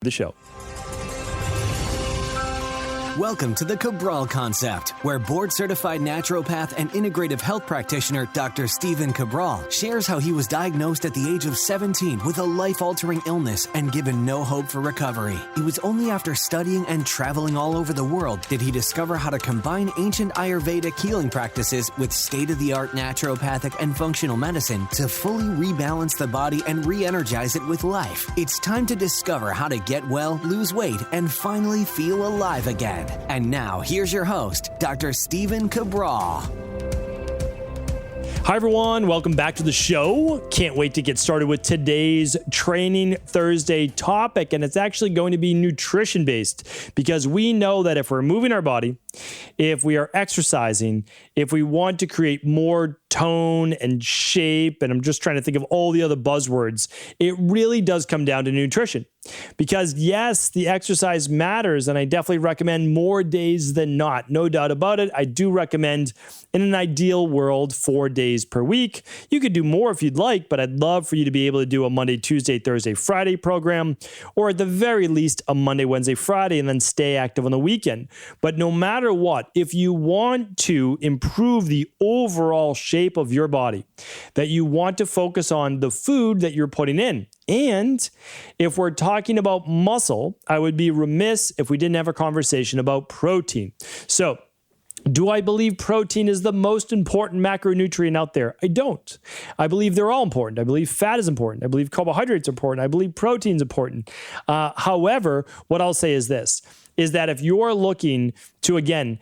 the show. Welcome to the Cabral Concept, where board-certified naturopath and integrative health practitioner Dr. Stephen Cabral shares how he was diagnosed at the age of 17 with a life-altering illness and given no hope for recovery. It was only after studying and traveling all over the world did he discover how to combine ancient Ayurvedic healing practices with state-of-the-art naturopathic and functional medicine to fully rebalance the body and re-energize it with life. It's time to discover how to get well, lose weight, and finally feel alive again. And now, here's your host, Dr. Stephen Cabral. Hi, everyone. Welcome back to the show. Can't wait to get started with today's Training Thursday topic. And it's actually going to be nutrition-based because we know that if we're moving our body, if we are exercising, if we want to create more tone and shape, and I'm just trying to think of all the other buzzwords, it really does come down to nutrition. Because yes, the exercise matters, and I definitely recommend more days than not. No doubt about it. I do recommend, in an ideal world, 4 days per week. You could do more if you'd like, but I'd love for you to be able to do a Monday, Tuesday, Thursday, Friday program, or at the very least a Monday, Wednesday, Friday, and then stay active on the weekend. But no matter what, if you want to improve the overall shape of your body, that you want to focus on the food that you're putting in. And if we're talking about muscle, I would be remiss if we didn't have a conversation about protein. So, do I believe protein is the most important macronutrient out there? I don't. I believe they're all important. I believe fat is important. I believe carbohydrates are important. I believe protein is important. However, what I'll say is this, is that if you're looking to, again,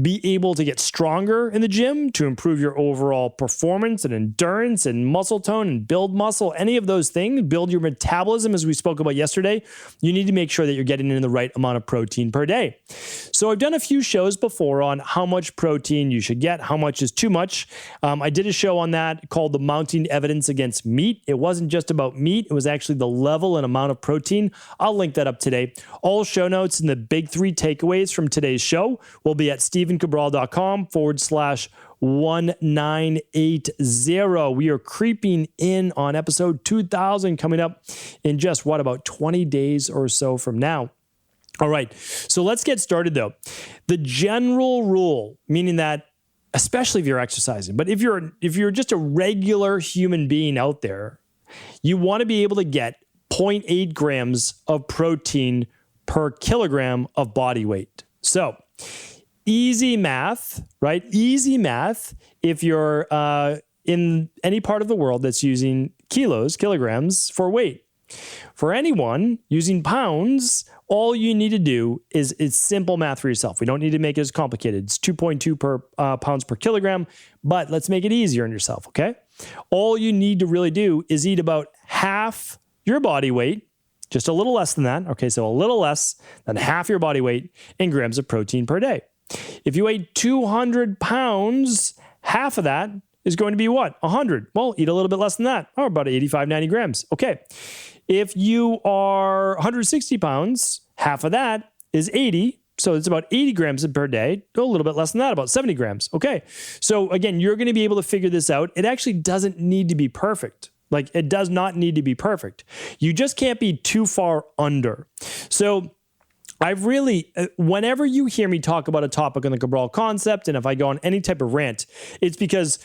be able to get stronger in the gym, to improve your overall performance and endurance and muscle tone and build muscle, any of those things, build your metabolism, as we spoke about yesterday, you need to make sure that you're getting in the right amount of protein per day. So I've done a few shows before on how much protein you should get, how much is too much. I did a show on that called The Mounting Evidence Against Meat. It wasn't just about meat. It was actually the level and amount of protein. I'll link that up today. All show notes and the big 3 takeaways from today's show will be at StephenCabral.com/1980. We are creeping in on episode 2000 coming up in just about 20 days or so from now. All right, so let's get started though. The general rule, meaning that especially if you're exercising, but if you're just a regular human being out there, you want to be able to get 0.8 grams of protein per kilogram of body weight. So, easy math, right? Easy math. If you're in any part of the world that's using kilograms for weight. For anyone using pounds, all you need to do is simple math for yourself. We don't need to make it as complicated. It's 2.2 pounds per kilogram, but let's make it easier on yourself, okay? All you need to really do is eat about half your body weight, just a little less than that. Okay, so a little less than half your body weight in grams of protein per day. If you ate 200 pounds, half of that is going to be what? 100. Well, eat a little bit less than that, or about 85, 90 grams. Okay. If you are 160 pounds, half of that is 80. So it's about 80 grams per day, a little bit less than that, about 70 grams. Okay. So again, you're going to be able to figure this out. It actually doesn't need to be perfect. Like, it does not need to be perfect. You just can't be too far under. So I've really, whenever you hear me talk about a topic on the Cabral concept, and if I go on any type of rant, it's because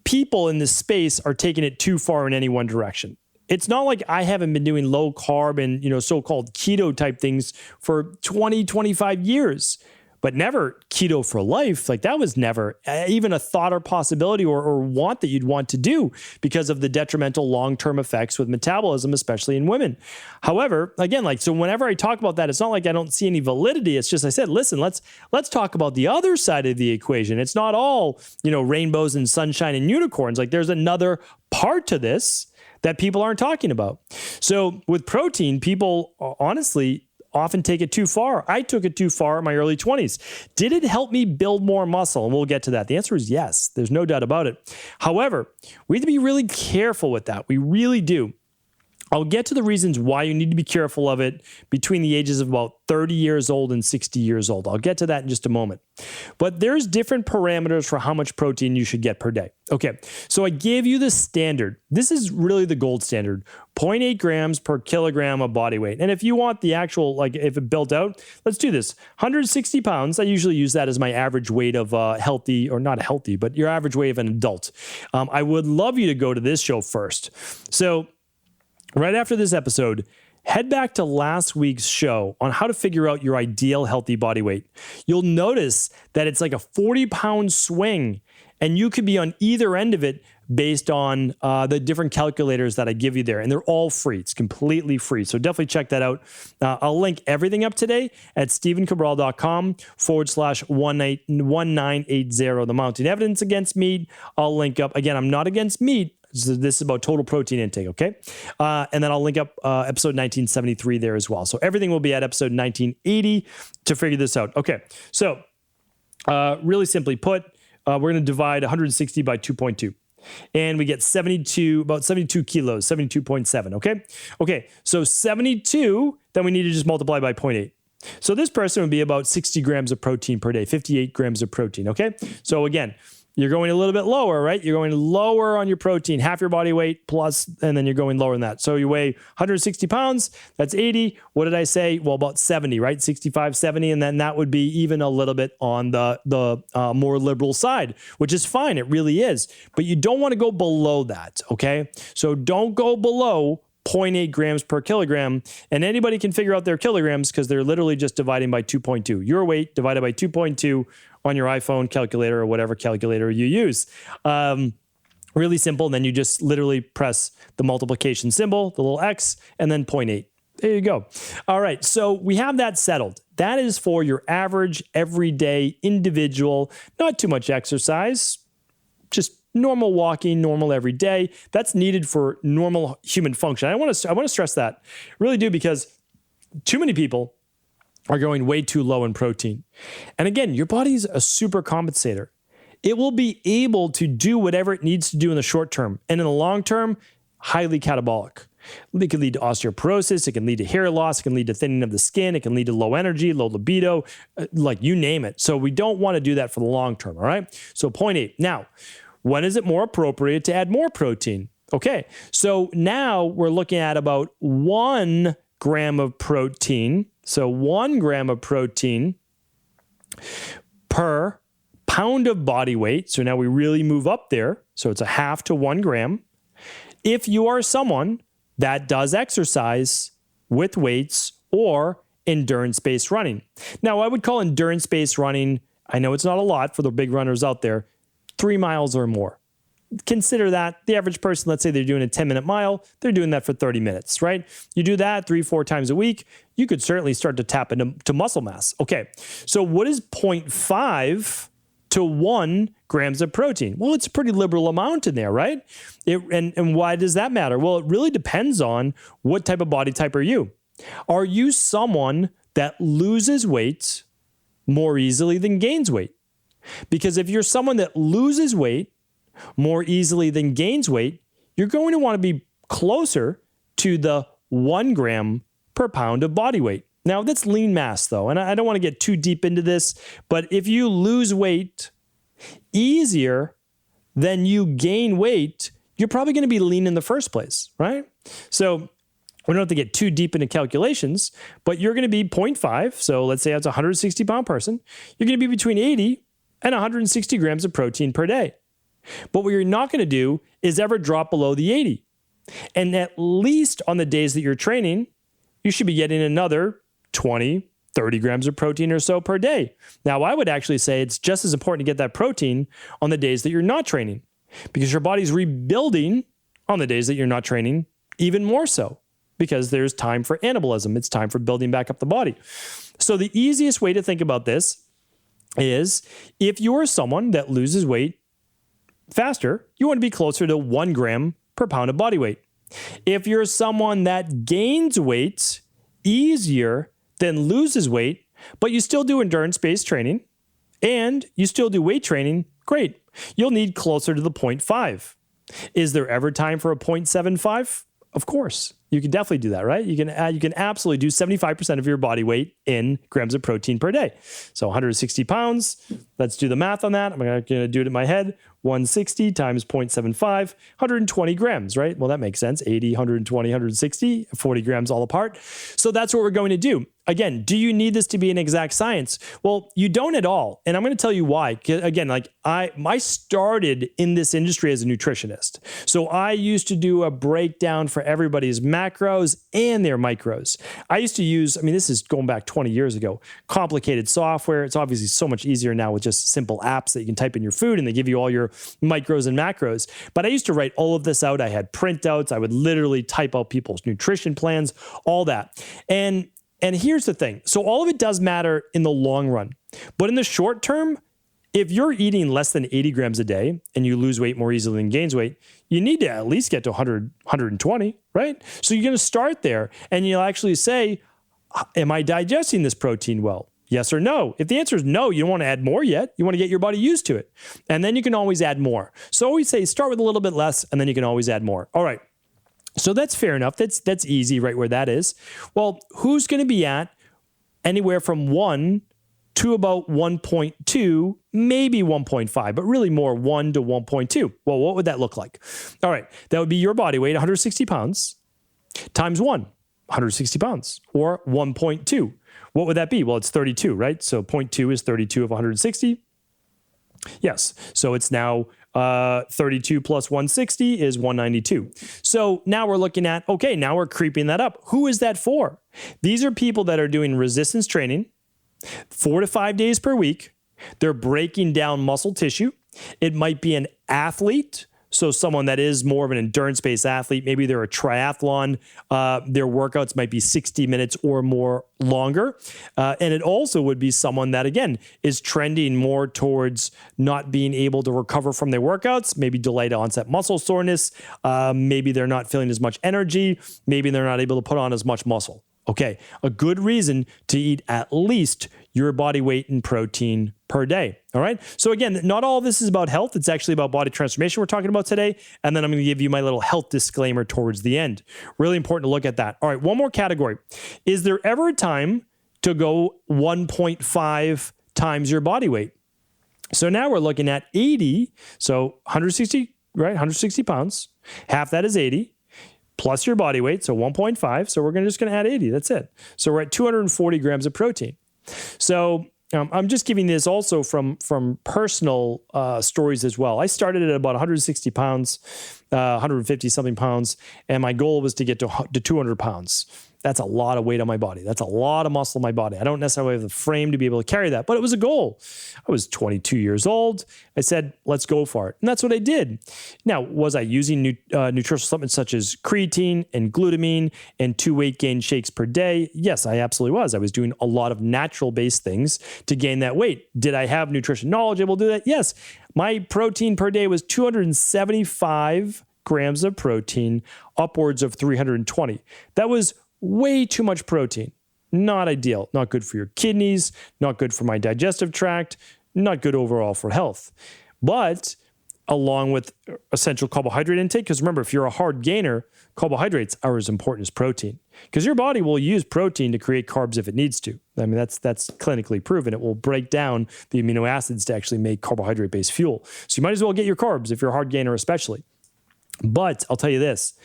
people in this space are taking it too far in any one direction. It's not like I haven't been doing low carb and, so-called keto type things for 20, 25 years, but never keto for life. Like, that was never even a thought or possibility or want that you'd want to do because of the detrimental long-term effects with metabolism, especially in women. However, again, so whenever I talk about that, it's not like I don't see any validity. It's just, I said, listen, let's talk about the other side of the equation. It's not all, rainbows and sunshine and unicorns. Like, there's another part to this that people aren't talking about. So with protein, people honestly often take it too far. I took it too far in my early 20s. Did it help me build more muscle? And we'll get to that. The answer is yes. There's no doubt about it. However, we have to be really careful with that. We really do. I'll get to the reasons why you need to be careful of it between the ages of about 30 years old and 60 years old. I'll get to that in just a moment. But there's different parameters for how much protein you should get per day. Okay, so I gave you the standard. This is really the gold standard, 0.8 grams per kilogram of body weight. And if you want the actual, like if it built out, let's do this. 160 pounds, I usually use that as my average weight of healthy, or not healthy, but your average weight of an adult. I would love you to go to this show first. So right after this episode, head back to last week's show on how to figure out your ideal healthy body weight. You'll notice that it's like a 40-pound swing, and you could be on either end of it based on the different calculators that I give you there. And they're all free. It's completely free. So definitely check that out. I'll link everything up today at stephencabral.com/1980, the mounting evidence against meat. I'll link up. Again, I'm not against meat. So this is about total protein intake, okay? And then I'll link up episode 1973 there as well. So everything will be at episode 1980 to figure this out. Okay, so really simply put, we're going to divide 160 by 2.2. And we get about 72 kilos, 72.7, okay? Okay, so 72, then we need to just multiply by 0.8. So this person would be about 60 grams of protein per day, 58 grams of protein, okay? So again, you're going a little bit lower, right? You're going lower on your protein, half your body weight plus, and then you're going lower than that. So you weigh 160 pounds, that's 80. What did I say? Well, about 70, right? 65, 70, and then that would be even a little bit on the more liberal side, which is fine. It really is. But you don't want to go below that, okay? So don't go below 0.8 grams per kilogram, and anybody can figure out their kilograms because they're literally just dividing by 2.2. Your weight divided by 2.2 on your iPhone calculator or whatever calculator you use. Really simple. Then you just literally press the multiplication symbol, the little X, and then 0.8. There you go. All right, so we have that settled. That is for your average, everyday individual, not too much exercise, just normal walking, normal every day. That's needed for normal human function. I want to stress that. I really do, because too many people are going way too low in protein. And again, your body's a super compensator. It will be able to do whatever it needs to do in the short term. And in the long term, highly catabolic. It can lead to osteoporosis. It can lead to hair loss. It can lead to thinning of the skin. It can lead to low energy, low libido, like you name it. So we don't want to do that for the long term, all right? So 0.8. Now, when is it more appropriate to add more protein? Okay, so now we're looking at about 1 gram of protein. So 1 gram of protein per pound of body weight. So now we really move up there. So it's a half to 1 gram. If you are someone that does exercise with weights or endurance-based running. Now, I would call endurance-based running, I know it's not a lot for the big runners out there, 3 miles or more. Consider that the average person, let's say they're doing a 10-minute mile, they're doing that for 30 minutes, right? You do that 3-4 times a week, you could certainly start to tap into muscle mass. Okay, so what is 0.5 to 1 grams of protein? Well, it's a pretty liberal amount in there, right? And why does that matter? Well, it really depends on what type of body type are you. Are you someone that loses weight more easily than gains weight? Because if you're someone that loses weight more easily than gains weight, you're going to want to be closer to the 1 gram per pound of body weight. Now, that's lean mass, though, and I don't want to get too deep into this, but if you lose weight easier than you gain weight, you're probably going to be lean in the first place, right? So we don't have to get too deep into calculations, but you're going to be 0.5. So let's say that's a 160-pound person. You're going to be between 80 and 160 grams of protein per day. But what you're not going to do is ever drop below the 80. And at least on the days that you're training, you should be getting another 20, 30 grams of protein or so per day. Now, I would actually say it's just as important to get that protein on the days that you're not training, because your body's rebuilding on the days that you're not training even more so, because there's time for anabolism. It's time for building back up the body. So the easiest way to think about this is if you are someone that loses weight faster, you want to be closer to 1 gram per pound of body weight. If you're someone that gains weight easier than loses weight, but you still do endurance-based training and you still do weight training, great. You'll need closer to the 0.5. Is there ever time for a 0.75? Of course. You can definitely do that, right? You can absolutely do 75% of your body weight in grams of protein per day. So 160 pounds, let's do the math on that. I'm going to do it in my head. 160 times 0.75, 120 grams, right? Well, that makes sense. 80, 120, 160, 40 grams all apart. So that's what we're going to do. Again, do you need this to be an exact science? Well, you don't at all. And I'm going to tell you why. Again, like I started in this industry as a nutritionist. So I used to do a breakdown for everybody's macros and their micros. I used to use, this is going back 20 years ago, complicated software. It's obviously so much easier now with just simple apps that you can type in your food and they give you all your micros and macros. But I used to write all of this out. I had printouts. I would literally type out people's nutrition plans, all that. And here's the thing. So all of it does matter in the long run. But in the short term, if you're eating less than 80 grams a day and you lose weight more easily than gains weight, you need to at least get to 100, 120, right? So you're going to start there and you'll actually say, am I digesting this protein well? Yes or no? If the answer is no, you don't want to add more yet. You want to get your body used to it. And then you can always add more. So always say start with a little bit less and then you can always add more. All right. So that's fair enough. That's easy right where that is. Well, who's going to be at anywhere from 1 to about 1.2, maybe 1.5, but really more 1 to 1.2. Well, what would that look like? All right. That would be your body weight, 160 pounds, times 1, 160 pounds, or 1.2. What would that be? Well, it's 32, right? So 0.2 is 32 of 160. Yes. So it's now 32 plus 160 is 192. So now we're looking at, okay, now we're creeping that up. Who is that for? These are people that are doing resistance training 4 to 5 days per week. They're breaking down muscle tissue. It might be an athlete. So someone that is more of an endurance-based athlete, maybe they're a triathlon, their workouts might be 60 minutes or more longer. And it also would be someone that, again, is trending more towards not being able to recover from their workouts, maybe delayed onset muscle soreness, maybe they're not feeling as much energy, maybe they're not able to put on as much muscle. Okay, a good reason to eat at least your body weight in protein per day. All right. So again, not all of this is about health. It's actually about body transformation we're talking about today. And then I'm going to give you my little health disclaimer towards the end. Really important to look at that. All right. One more category. Is there ever a time to go 1.5 times your body weight? So now we're looking at 80. So 160, right? 160 pounds. Half that is 80. Plus your body weight, so 1.5. So we're just going to add 80. That's it. So we're at 240 grams of protein. So I'm just giving this also from personal stories as well. I started at about 160 pounds, 150 something pounds, and my goal was to get to 200 pounds. That's a lot of weight on my body. That's a lot of muscle in my body. I don't necessarily have the frame to be able to carry that, but it was a goal. I was 22 years old. I said, let's go for it. And that's what I did. Now, was I using nutritional supplements such as creatine and glutamine and 2 weight gain shakes per day? Yes, I absolutely was. I was doing a lot of natural-based things to gain that weight. Did I have nutrition knowledge able to do that? Yes. My protein per day was 275 grams of protein, upwards of 320. That was way too much protein. Not ideal. Not good for your kidneys, not good for my digestive tract, not good overall for health. But along with essential carbohydrate intake, because remember, if you're a hard gainer, carbohydrates are as important as protein, because your body will use protein to create carbs if it needs to. That's clinically proven. It will break down the amino acids to actually make carbohydrate-based fuel. So you might as well get your carbs if you're a hard gainer especially. But I'll tell you this,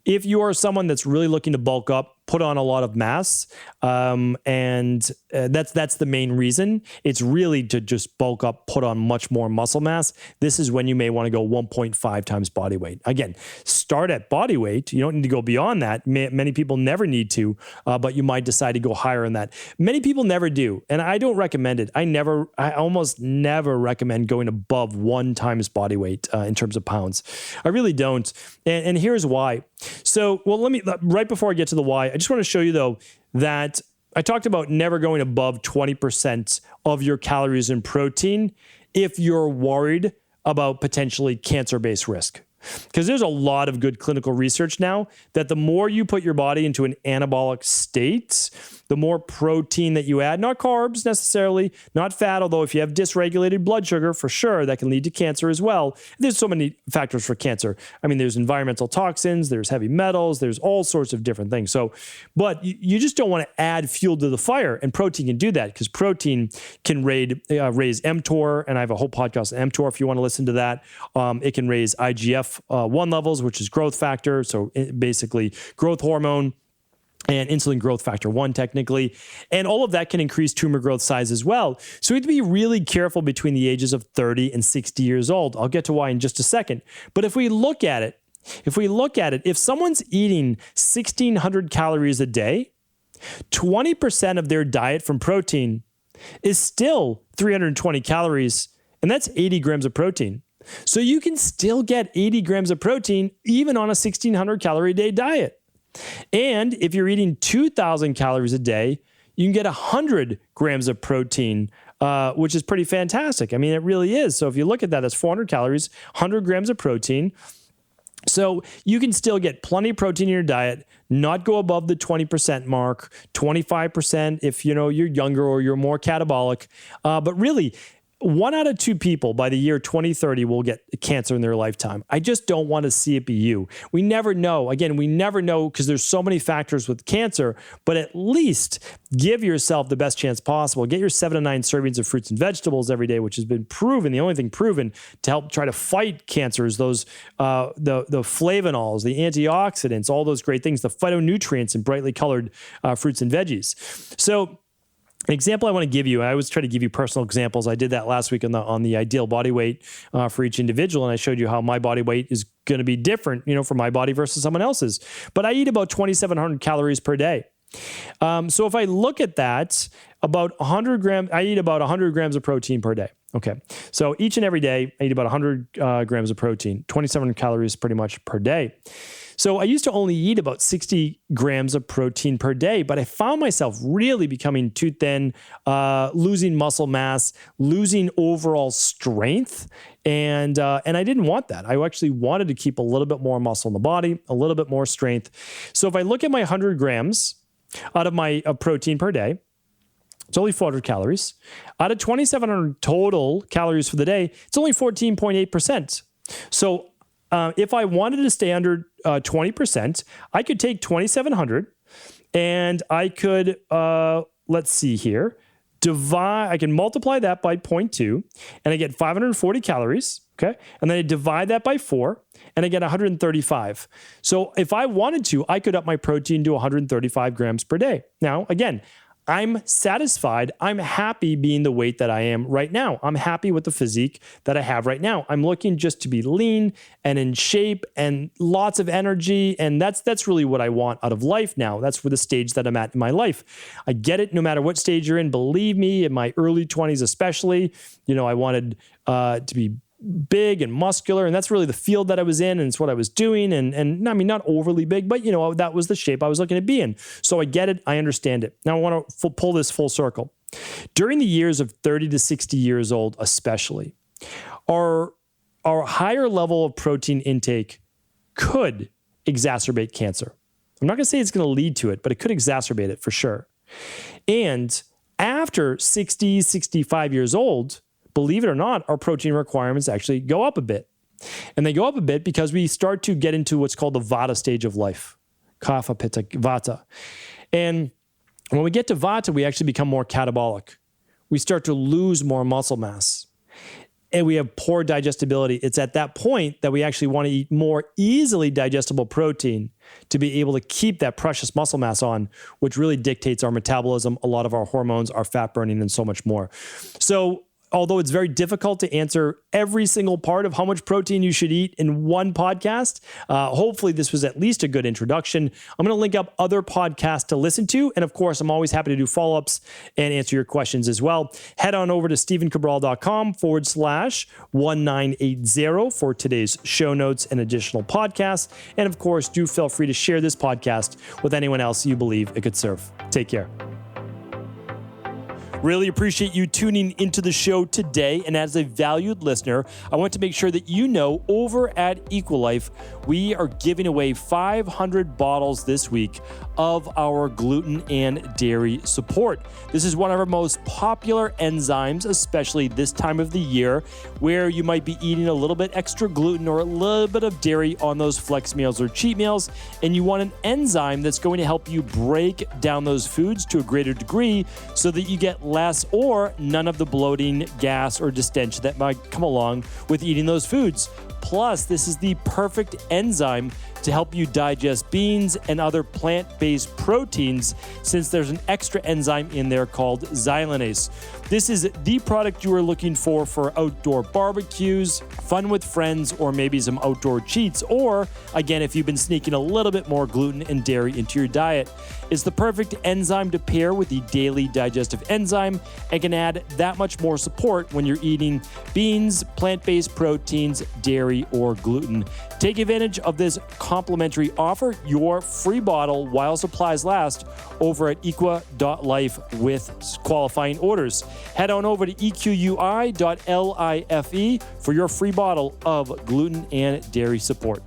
if you are someone that's really looking to bulk up, put on a lot of mass, and that's the main reason. It's really to just bulk up, put on much more muscle mass. This is when you may want to go 1.5 times body weight. Again, start at body weight. You don't need to go beyond that. Many people never need to, but you might decide to go higher on that. Many people never do, and I don't recommend it. I almost never recommend going above 1 times body weight in terms of pounds. I really don't, and here's why. So, right before I get to the why, I just want to show you, though, that I talked about never going above 20% of your calories in protein if you're worried about potentially cancer-based risk. Because there's a lot of good clinical research now that the more you put your body into an anabolic state, the more protein that you add, not carbs necessarily, not fat, although if you have dysregulated blood sugar, for sure, that can lead to cancer as well. There's so many factors for cancer. I mean, there's environmental toxins, there's heavy metals, there's all sorts of different things. So, but you just don't want to add fuel to the fire, and protein can do that because protein can raise mTOR, and I have a whole podcast on mTOR if you want to listen to that. It can raise IGF-1 levels, which is growth factor, so basically growth hormone, and insulin growth factor 1 technically. And all of that can increase tumor growth size as well. So we have to be really careful between the ages of 30 and 60 years old. I'll get to why in just a second. But if we look at it, if someone's eating 1,600 calories a day, 20% of their diet from protein is still 320 calories, and that's 80 grams of protein. So you can still get 80 grams of protein even on a 1,600 calorie a day diet. And if you're eating 2,000 calories a day, you can get 100 grams of protein, which is pretty fantastic. I mean, it really is. So if you look at that, that's 400 calories, 100 grams of protein. So you can still get plenty of protein in your diet, not go above the 20% mark, 25% if you're younger or you're more catabolic. But really, 1 out of 2 people by the year 2030 will get cancer in their lifetime. I just don't want to see it be you. We never know. Again, we never know because there's so many factors with cancer, but at least give yourself the best chance possible. Get your 7 to 9 servings of fruits and vegetables every day, which has been proven, the only thing proven to help try to fight cancers, those the flavonols, the antioxidants, all those great things, the phytonutrients in brightly colored fruits and veggies. So an example I want to give you, I always try to give you personal examples. I did that last week on the ideal body weight for each individual, and I showed you how my body weight is going to be different, for my body versus someone else's. But I eat about 2,700 calories per day. So if I look at that, about 100 grams, I eat about 100 grams of protein per day. Okay. So each and every day, I eat about 100 grams of protein, 2,700 calories pretty much per day. So I used to only eat about 60 grams of protein per day, but I found myself really becoming too thin, losing muscle mass, losing overall strength. And I didn't want that. I actually wanted to keep a little bit more muscle in the body, a little bit more strength. So if I look at my 100 grams out of my protein per day, it's only 400 calories. Out of 2,700 total calories for the day, it's only 14.8%. So if I wanted to stay under 20%, I could take 2,700 and I could, let's see here, I can multiply that by 0.2 and I get 540 calories. Okay. And then I divide that by 4 and I get 135. So if I wanted to, I could up my protein to 135 grams per day. Now, again, I'm satisfied. I'm happy being the weight that I am right now. I'm happy with the physique that I have right now. I'm looking just to be lean and in shape and lots of energy. And that's really what I want out of life now. That's where the stage that I'm at in my life. I get it no matter what stage you're in. Believe me, in my early 20s especially, I wanted to be big and muscular, and that's really the field that I was in, and it's what I was doing, and I mean, not overly big, but that was the shape I was looking to be in. So I get it, I understand it. Now I want to pull this full circle. During the years of 30 to 60 years old, especially, our higher level of protein intake could exacerbate cancer. I'm not going to say it's going to lead to it, but it could exacerbate it for sure. And after 60, 65 years old, believe it or not, our protein requirements actually go up a bit. And they go up a bit because we start to get into what's called the Vata stage of life. Kapha, Pitta, Vata. And when we get to Vata, we actually become more catabolic. We start to lose more muscle mass. And we have poor digestibility. It's at that point that we actually want to eat more easily digestible protein to be able to keep that precious muscle mass on, which really dictates our metabolism, a lot of our hormones, our fat burning, and so much more. So although it's very difficult to answer every single part of how much protein you should eat in one podcast, hopefully this was at least a good introduction. I'm going to link up other podcasts to listen to. And of course, I'm always happy to do follow-ups and answer your questions as well. Head on over to stevencabral.com/1980 for today's show notes and additional podcasts. And of course, do feel free to share this podcast with anyone else you believe it could serve. Take care. Really appreciate you tuning into the show today. And as a valued listener, I want to make sure that you know over at Equilife, we are giving away 500 bottles this week of our gluten and dairy support. This is one of our most popular enzymes, especially this time of the year, where you might be eating a little bit extra gluten or a little bit of dairy on those flex meals or cheat meals, and you want an enzyme that's going to help you break down those foods to a greater degree so that you get less or none of the bloating, gas, or distension that might come along with eating those foods. Plus, this is the perfect enzyme to help you digest beans and other plant-based proteins, since there's an extra enzyme in there called xylanase. This is the product you are looking for outdoor barbecues, fun with friends, or maybe some outdoor cheats, or again, if you've been sneaking a little bit more gluten and dairy into your diet. It's the perfect enzyme to pair with the daily digestive enzyme and can add that much more support when you're eating beans, plant-based proteins, dairy, or gluten. Take advantage of this complimentary offer, your free bottle while supplies last, over at equa.life with qualifying orders. Head on over to equi.life for your free bottle of gluten and dairy support.